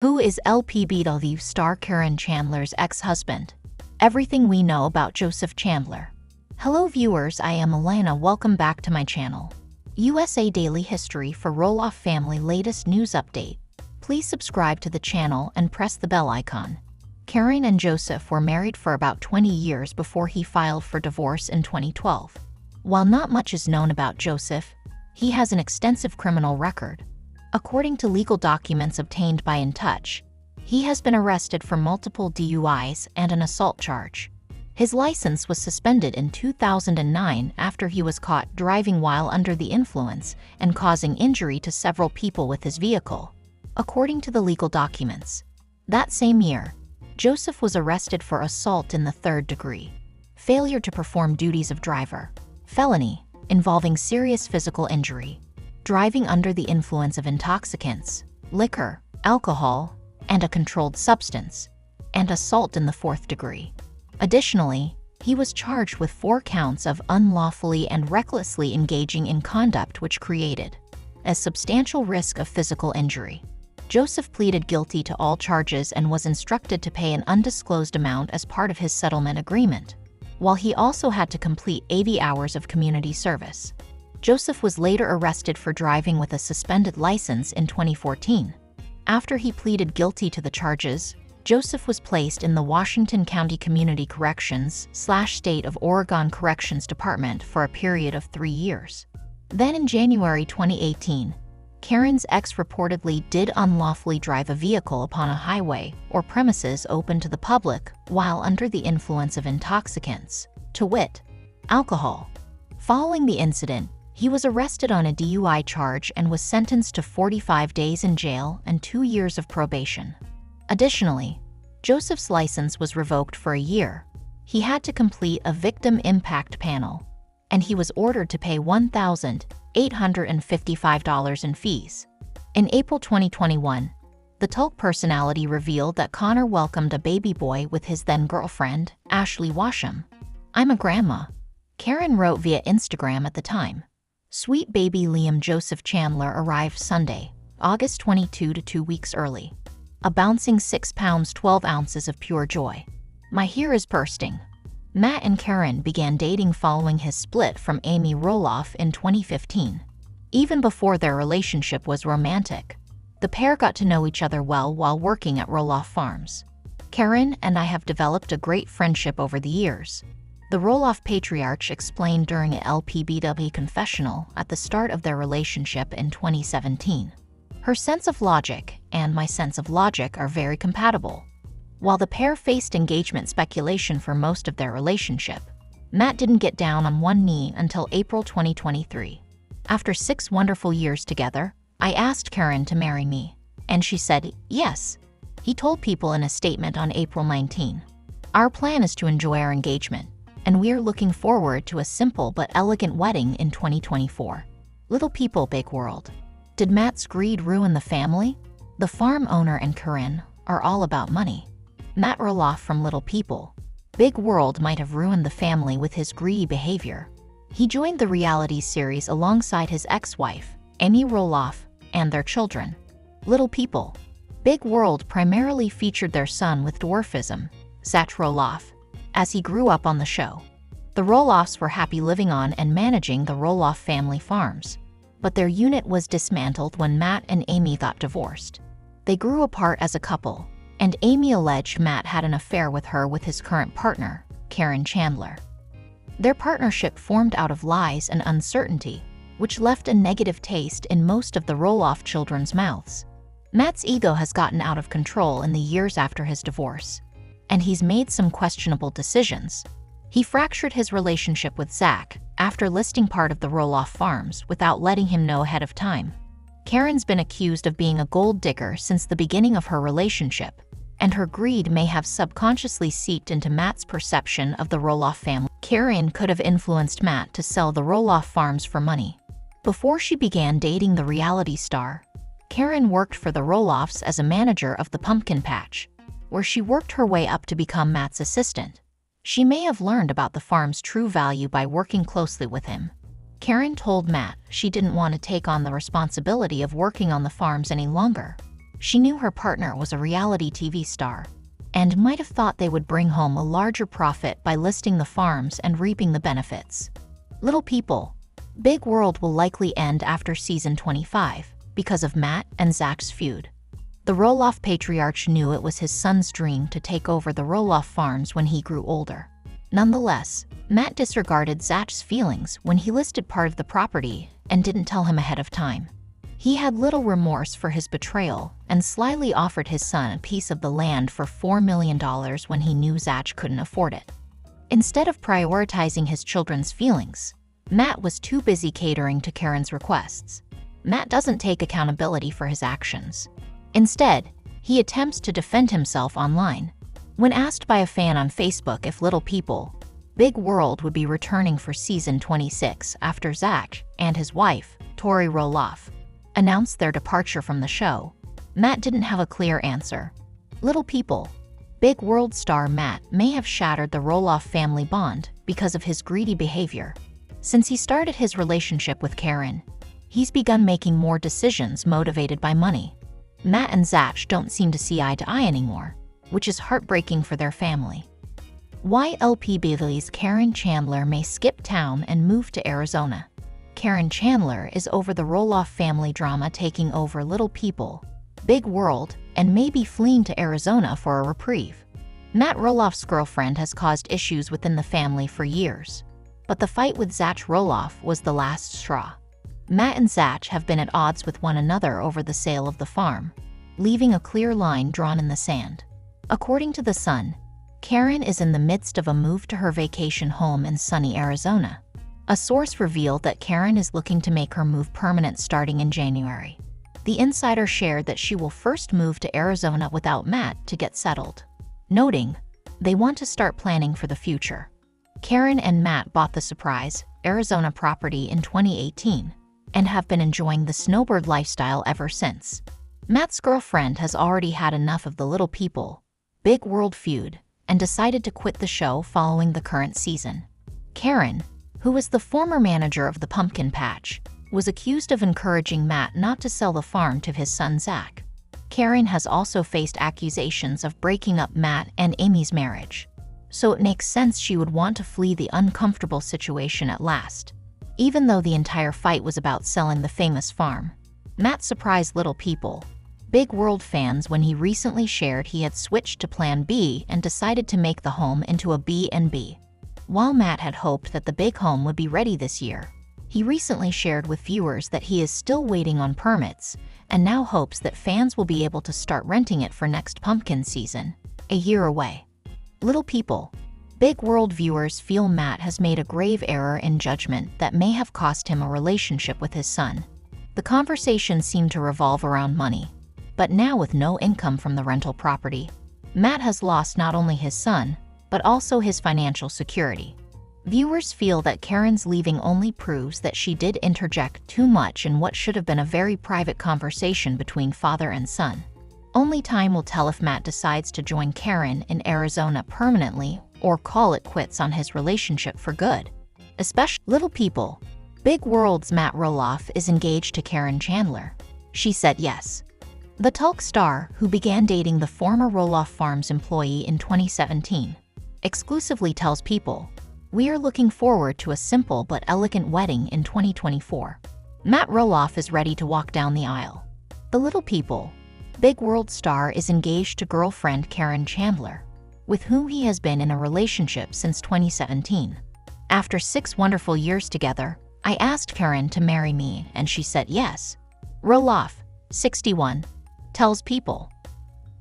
Who is LPBW star Caryn Chandler's ex-husband? Everything we know about Joseph Chandler. Hello viewers, I am Alana. Welcome back to my channel. USA Daily History for Roloff family latest news update. Please subscribe to the channel and press the bell icon. Caryn and Joseph were married for about 20 years before he filed for divorce in 2012. While not much is known about Joseph, he has an extensive criminal record. According to legal documents obtained by In Touch, he has been arrested for multiple DUIs and an assault charge. His license was suspended in 2009 after he was caught driving while under the influence and causing injury to several people with his vehicle. According to the legal documents, that same year, Joseph was arrested for assault in the third degree, failure to perform duties of driver, felony involving serious physical injury, driving under the influence of intoxicants, liquor, alcohol, and a controlled substance, and assault in the fourth degree. Additionally, he was charged with 4 counts of unlawfully and recklessly engaging in conduct which created a substantial risk of physical injury. Joseph pleaded guilty to all charges and was instructed to pay an undisclosed amount as part of his settlement agreement, while he also had to complete 80 hours of community service. Joseph was later arrested for driving with a suspended license in 2014. After he pleaded guilty to the charges, Joseph was placed in the Washington County Community Corrections/State of Oregon Corrections Department for a period of 3 years. Then in January 2018, Caryn's ex reportedly did unlawfully drive a vehicle upon a highway or premises open to the public while under the influence of intoxicants, to wit, alcohol. Following the incident, he was arrested on a DUI charge and was sentenced to 45 days in jail and 2 years of probation. Additionally, Joseph's license was revoked for a year. He had to complete a victim impact panel, and he was ordered to pay $1,855 in fees. In April 2021, the Tulk personality revealed that Connor welcomed a baby boy with his then-girlfriend, Ashley Washam. "I'm a grandma," Caryn wrote via Instagram at the time. Sweet baby Liam Joseph Chandler arrived Sunday, August 22 2 weeks early. A bouncing 6 pounds 12 ounces of pure joy. "My hair is bursting." Matt and Caryn began dating following his split from Amy Roloff in 2015. Even before their relationship was romantic, the pair got to know each other well while working at Roloff Farms. "Caryn and I have developed a great friendship over the years," the Roloff patriarch explained during an LPBW confessional at the start of their relationship in 2017. "Her sense of logic and my sense of logic are very compatible." While the pair faced engagement speculation for most of their relationship, Matt didn't get down on one knee until April 2023. "After 6 wonderful years together, I asked Caryn to marry me, and she said yes," he told People in a statement on April 19. "Our plan is to enjoy our engagement, and we're looking forward to a simple but elegant wedding in 2024. Little People, Big World. Did Matt's greed ruin the family? The farm owner and Caryn are all about money. Matt Roloff from Little People, Big World might have ruined the family with his greedy behavior." He joined the reality series alongside his ex-wife, Amy Roloff, and their children. Little People, Big World primarily featured their son with dwarfism, Zach Roloff, as he grew up on the show. The Roloffs were happy living on and managing the Roloff family farms, but their unit was dismantled when Matt and Amy got divorced. They grew apart as a couple, and Amy alleged Matt had an affair with her with his current partner, Caryn Chandler. Their partnership formed out of lies and uncertainty, which left a negative taste in most of the Roloff children's mouths. Matt's ego has gotten out of control in the years after his divorce, and he's made some questionable decisions. He fractured his relationship with Zach after listing part of the Roloff farms without letting him know ahead of time. Caryn's been accused of being a gold digger since the beginning of her relationship, and her greed may have subconsciously seeped into Matt's perception of the Roloff family. Caryn could have influenced Matt to sell the Roloff farms for money. Before she began dating the reality star, Caryn worked for the Roloffs as a manager of the pumpkin patch, where she worked her way up to become Matt's assistant. She may have learned about the farm's true value by working closely with him. Caryn told Matt she didn't want to take on the responsibility of working on the farms any longer. She knew her partner was a reality TV star and might have thought they would bring home a larger profit by listing the farms and reaping the benefits. Little people, big world will likely end after season 25 because of Matt and Zach's feud. The Roloff patriarch knew it was his son's dream to take over the Roloff farms when he grew older. Nonetheless, Matt disregarded Zach's feelings when he listed part of the property and didn't tell him ahead of time. He had little remorse for his betrayal and slyly offered his son a piece of the land for $4 million when he knew Zach couldn't afford it. Instead of prioritizing his children's feelings, Matt was too busy catering to Caryn's requests. Matt doesn't take accountability for his actions. Instead, he attempts to defend himself online. When asked by a fan on Facebook if Little People, Big World would be returning for season 26 after Zach and his wife, Tori Roloff, announced their departure from the show, Matt didn't have a clear answer. Little People, Big World star Matt may have shattered the Roloff family bond because of his greedy behavior. Since he started his relationship with Caryn, he's begun making more decisions motivated by money. Matt and Zach don't seem to see eye to eye anymore, which is heartbreaking for their family. Why LPBW's Caryn Chandler may skip town and move to Arizona. Caryn Chandler is over the Roloff family drama taking over Little People, Big World, and may be fleeing to Arizona for a reprieve. Matt Roloff's girlfriend has caused issues within the family for years, but the fight with Zach Roloff was the last straw. Matt and Zach have been at odds with one another over the sale of the farm, leaving a clear line drawn in the sand. According to The Sun, Caryn is in the midst of a move to her vacation home in sunny Arizona. A source revealed that Caryn is looking to make her move permanent starting in January. The insider shared that she will first move to Arizona without Matt to get settled, noting, "They want to start planning for the future." Caryn and Matt bought the surprise Arizona property in 2018 and have been enjoying the snowbird lifestyle ever since. Matt's girlfriend has already had enough of the Little People, Big World feud and decided to quit the show following the current season. Caryn, who was the former manager of the pumpkin patch, was accused of encouraging Matt not to sell the farm to his son Zach. Caryn has also faced accusations of breaking up Matt and Amy's marriage, so it makes sense she would want to flee the uncomfortable situation at last. Even though the entire fight was about selling the famous farm, Matt surprised Little People, Big World fans when he recently shared he had switched to Plan B and decided to make the home into a B&B. While Matt had hoped that the big home would be ready this year, he recently shared with viewers that he is still waiting on permits and now hopes that fans will be able to start renting it for next pumpkin season, a year away. Little People, Big World viewers feel Matt has made a grave error in judgment that may have cost him a relationship with his son. The conversation seemed to revolve around money, but now with no income from the rental property, Matt has lost not only his son, but also his financial security. Viewers feel that Caryn's leaving only proves that she did interject too much in what should have been a very private conversation between father and son. Only time will tell if Matt decides to join Caryn in Arizona permanently or call it quits on his relationship for good. Especially Little People, Big World's Matt Roloff is engaged to Caryn Chandler. She said yes. The talk star, who began dating the former Roloff Farms employee in 2017, exclusively tells People, "We are looking forward to a simple but elegant wedding in 2024. Matt Roloff is ready to walk down the aisle." The Little People, Big World star is engaged to girlfriend Caryn Chandler, with whom he has been in a relationship since 2017. "After 6 wonderful years together, I asked Caryn to marry me and she said yes." Roloff, 61, tells People,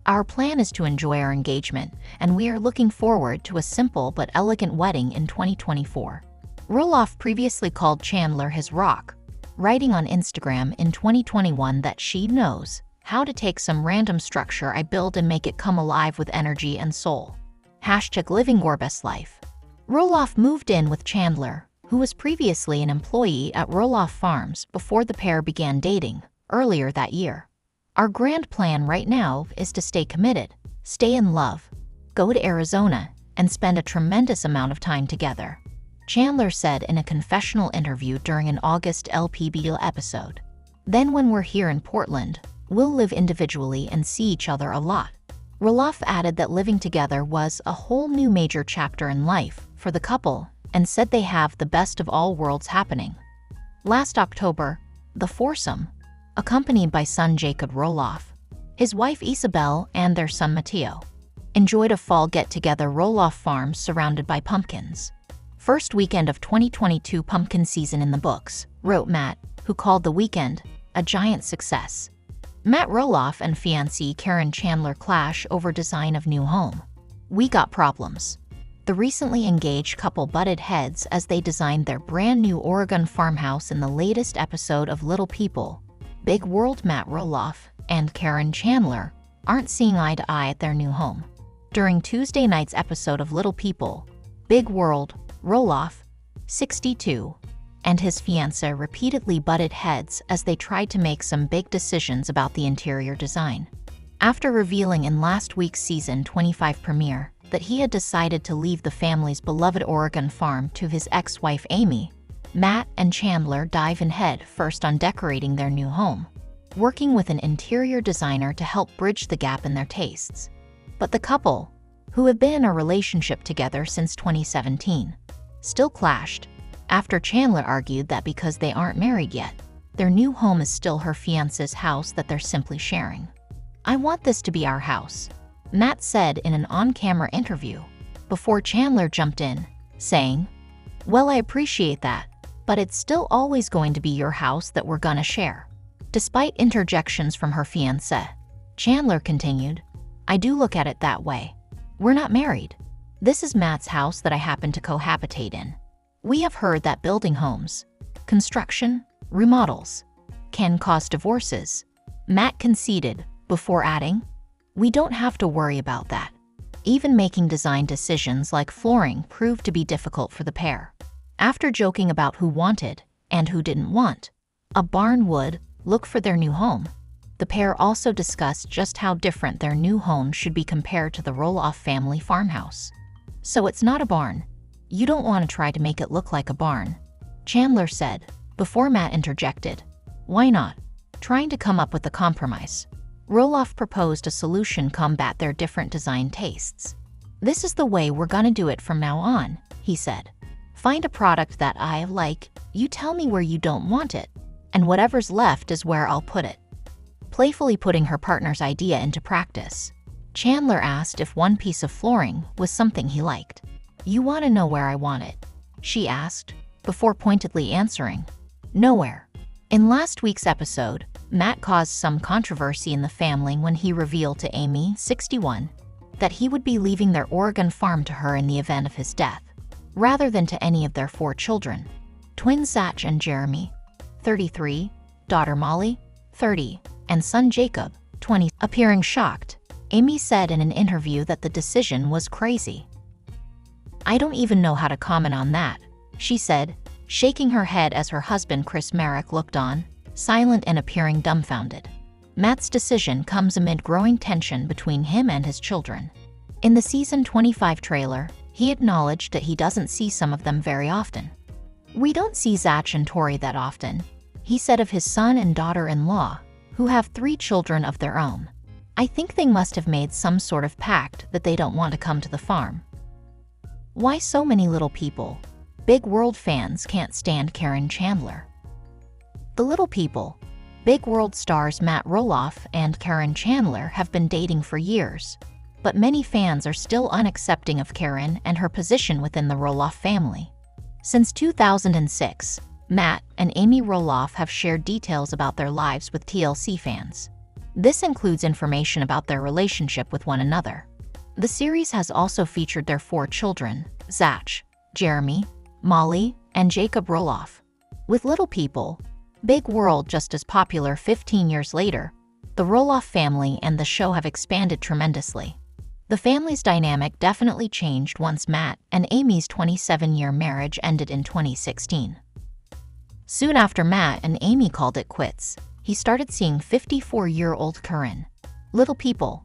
"Our plan is to enjoy our engagement, and we are looking forward to a simple but elegant wedding in 2024. Roloff previously called Chandler his rock, writing on Instagram in 2021 that she knows how to take some random structure I build and make it come alive with energy and soul. #living your best life. Roloff moved in with Chandler, who was previously an employee at Roloff Farms before the pair began dating earlier that year. "Our grand plan right now is to stay committed, stay in love, go to Arizona, and spend a tremendous amount of time together," Chandler said in a confessional interview during an August LPBW episode. "Then when we're here in Portland, We'll live individually and see each other a lot. Roloff added that living together was a whole new major chapter in life for the couple and said they have the best of all worlds happening. Last October, the foursome, accompanied by son Jacob Roloff, his wife Isabel, and their son Matteo, enjoyed a fall get-together Roloff farm surrounded by pumpkins. First weekend of 2022 pumpkin season in the books, wrote Matt, who called the weekend a giant success. Matt Roloff and fiancée Caryn Chandler clash over design of new home. We got problems. The recently engaged couple butted heads as they designed their brand new Oregon farmhouse in the latest episode of Little People. Big World. Matt Roloff and Caryn Chandler aren't seeing eye to eye at their new home. During Tuesday night's episode of Little People, Big World, Roloff, 62, and his fiancée repeatedly butted heads as they tried to make some big decisions about the interior design. After revealing in last week's season 25 premiere that he had decided to leave the family's beloved Oregon farm to his ex-wife Amy, Matt and Chandler dive in head first on decorating their new home, working with an interior designer to help bridge the gap in their tastes. But the couple, who have been in a relationship together since 2017, still clashed after Chandler argued that because they aren't married yet, their new home is still her fiancé's house that they're simply sharing. "I want this to be our house," Matt said in an on-camera interview, before Chandler jumped in, saying, "Well, I appreciate that, but it's still always going to be your house that we're gonna share." Despite interjections from her fiancé, Chandler continued, "I do look at it that way. We're not married. This is Matt's house that I happen to cohabitate in. We have heard that building homes, construction, remodels, can cause divorces," Matt conceded, before adding, "We don't have to worry about that." Even making design decisions like flooring proved to be difficult for the pair. After joking about who wanted, and who didn't want, a barn would look for their new home, the pair also discussed just how different their new home should be compared to the Roloff family farmhouse. "So it's not a barn. You don't want to try to make it look like a barn," Chandler said, before Matt interjected, "Why not? Trying to come up with a compromise." Roloff proposed a solution to combat their different design tastes. "This is the way we're gonna do it from now on," he said. "Find a product that I like, you tell me where you don't want it, and whatever's left is where I'll put it." Playfully putting her partner's idea into practice, Chandler asked if one piece of flooring was something he liked. "You want to know where I want it?" she asked, before pointedly answering, "Nowhere." In last week's episode, Matt caused some controversy in the family when he revealed to Amy, 61, that he would be leaving their Oregon farm to her in the event of his death, rather than to any of their 4 children, twins Zach and Jeremy, 33, daughter Molly, 30, and son Jacob, 20. Appearing shocked, Amy said in an interview that the decision was crazy. "I don't even know how to comment on that," she said, shaking her head as her husband Chris Marek looked on, silent and appearing dumbfounded. Matt's decision comes amid growing tension between him and his children. In the season 25 trailer, he acknowledged that he doesn't see some of them very often. "We don't see Zach and Tori that often," he said of his son and daughter-in-law, who have 3 children of their own. "I think they must have made some sort of pact that they don't want to come to the farm." Why so many little people? Big World fans can't stand Caryn Chandler. The Little People, Big World stars Matt Roloff and Caryn Chandler have been dating for years, but many fans are still unaccepting of Caryn and her position within the Roloff family. Since 2006, Matt and Amy Roloff have shared details about their lives with TLC fans. This includes information about their relationship with one another. The series has also featured their 4 children, Zach, Jeremy, Molly, and Jacob Roloff. With Little People, Big World just as popular 15 years later, the Roloff family and the show have expanded tremendously. The family's dynamic definitely changed once Matt and Amy's 27-year marriage ended in 2016. Soon after Matt and Amy called it quits, he started seeing 54-year-old Caryn. Little People,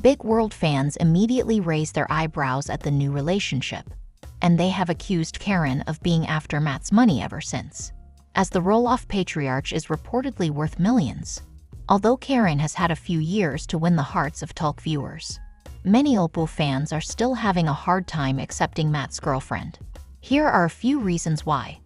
Big World fans immediately raised their eyebrows at the new relationship, and they have accused Caryn of being after Matt's money ever since, as the Roloff patriarch is reportedly worth millions. Although Caryn has had a few years to win the hearts of Talk viewers, many LPBW fans are still having a hard time accepting Matt's girlfriend. Here are a few reasons why.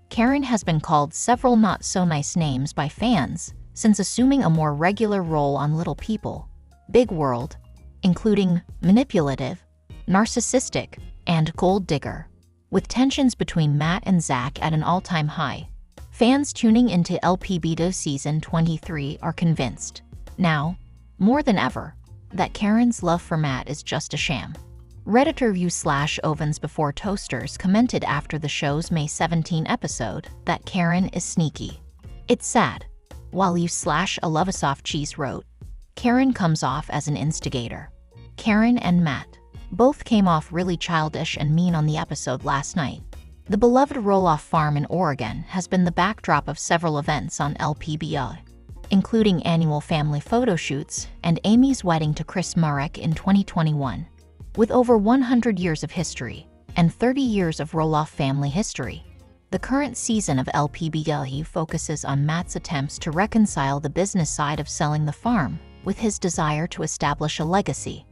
Caryn has been called several not-so-nice names by fans since assuming a more regular role on Little People, Big World, including manipulative, narcissistic, and gold digger. With tensions between Matt and Zach at an all-time high, fans tuning into LPBW Season 23 are convinced, now, more than ever, that Caryn's love for Matt is just a sham. Redditor /Ovens Before Toasters commented after the show's May 17 episode that Caryn is sneaky. It's sad. While /ALoveASoftCheese wrote, Caryn comes off as an instigator. Caryn and Matt both came off really childish and mean on the episode last night. The beloved roll-off farm in Oregon has been the backdrop of several events on LPBW, including annual family photo shoots and Amy's wedding to Chris Marek in 2021. With over 100 years of history and 30 years of roll-off family history, the current season of LPBW focuses on Matt's attempts to reconcile the business side of selling the farm with his desire to establish a legacy.